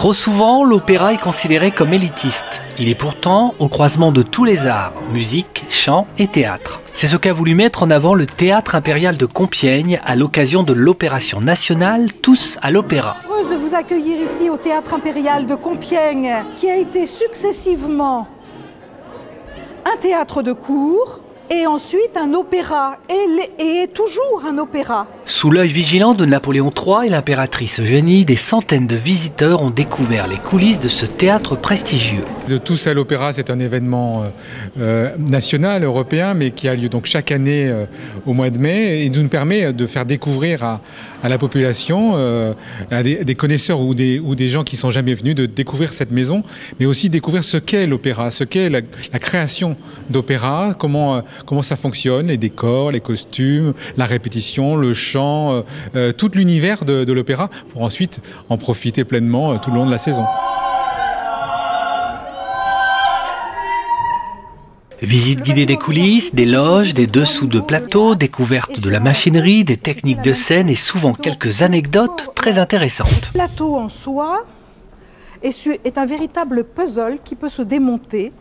Trop souvent, l'opéra est considéré comme élitiste. Il est pourtant au croisement de tous les arts, musique, chant et théâtre. C'est ce qu'a voulu mettre en avant le Théâtre Impérial de Compiègne à l'occasion de l'opération nationale Tous à l'Opéra. Heureuse de vous accueillir ici au Théâtre Impérial de Compiègne, qui a été successivement un théâtre de cour et ensuite un opéra, et toujours un opéra. Sous l'œil vigilant de Napoléon III et l'impératrice Eugénie, des centaines de visiteurs ont découvert les coulisses de ce théâtre prestigieux. De Tous à l'Opéra, c'est un événement national, européen, mais qui a lieu donc chaque année au mois de mai et nous permet de faire découvrir à la population, à des connaisseurs ou des gens qui ne sont jamais venus, de découvrir cette maison, mais aussi découvrir ce qu'est l'opéra, ce qu'est la création d'opéra, comment ça fonctionne, les décors, les costumes, la répétition, le chant, tout l'univers de l'opéra, pour ensuite en profiter pleinement tout le long de la saison. Visite guidée des coulisses, des loges, des dessous de plateaux, découverte de la machinerie, des techniques de scène et souvent quelques anecdotes très intéressantes. Le plateau en soi est un véritable puzzle qui peut se démonter,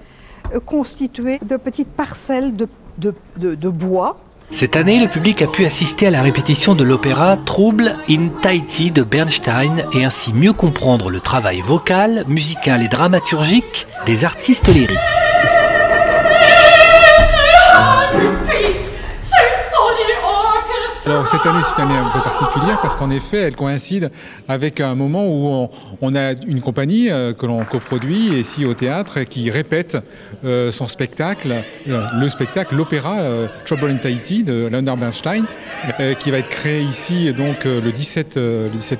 constitué de petites parcelles de bois. Cette année, le public a pu assister à la répétition de l'opéra Trouble in Tahiti de Bernstein et ainsi mieux comprendre le travail vocal, musical et dramaturgique des artistes lyriques. Alors cette année, c'est une année un peu particulière parce qu'en effet, elle coïncide avec un moment où on a une compagnie que l'on coproduit ici au théâtre qui répète son spectacle, l'opéra Trouble in Tahiti de Leonard Bernstein, qui va être créé ici donc le 17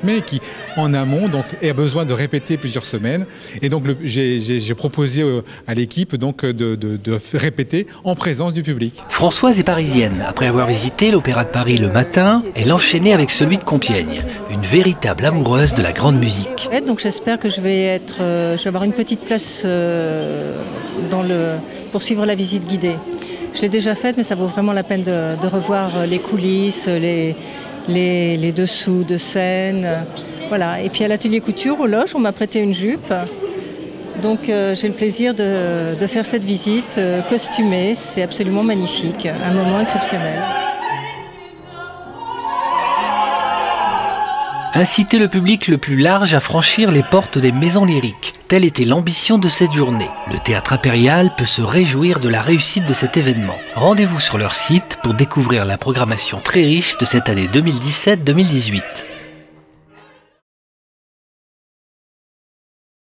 mai, qui en amont donc a besoin de répéter plusieurs semaines. Et donc j'ai proposé à l'équipe donc de répéter en présence du public. Françoise est parisienne. Après avoir visité l'Opéra de Paris le matin, elle enchaînait avec celui de Compiègne, une véritable amoureuse de la grande musique. Donc j'espère que je vais avoir une petite place pour suivre la visite guidée. Je l'ai déjà faite, mais ça vaut vraiment la peine de revoir les coulisses, les dessous de scène. Voilà. Et puis à l'atelier couture, aux loges, on m'a prêté une jupe. Donc j'ai le plaisir de faire cette visite costumée. C'est absolument magnifique, un moment exceptionnel. Inciter le public le plus large à franchir les portes des maisons lyriques. Telle était l'ambition de cette journée. Le Théâtre Impérial peut se réjouir de la réussite de cet événement. Rendez-vous sur leur site pour découvrir la programmation très riche de cette année 2017-2018.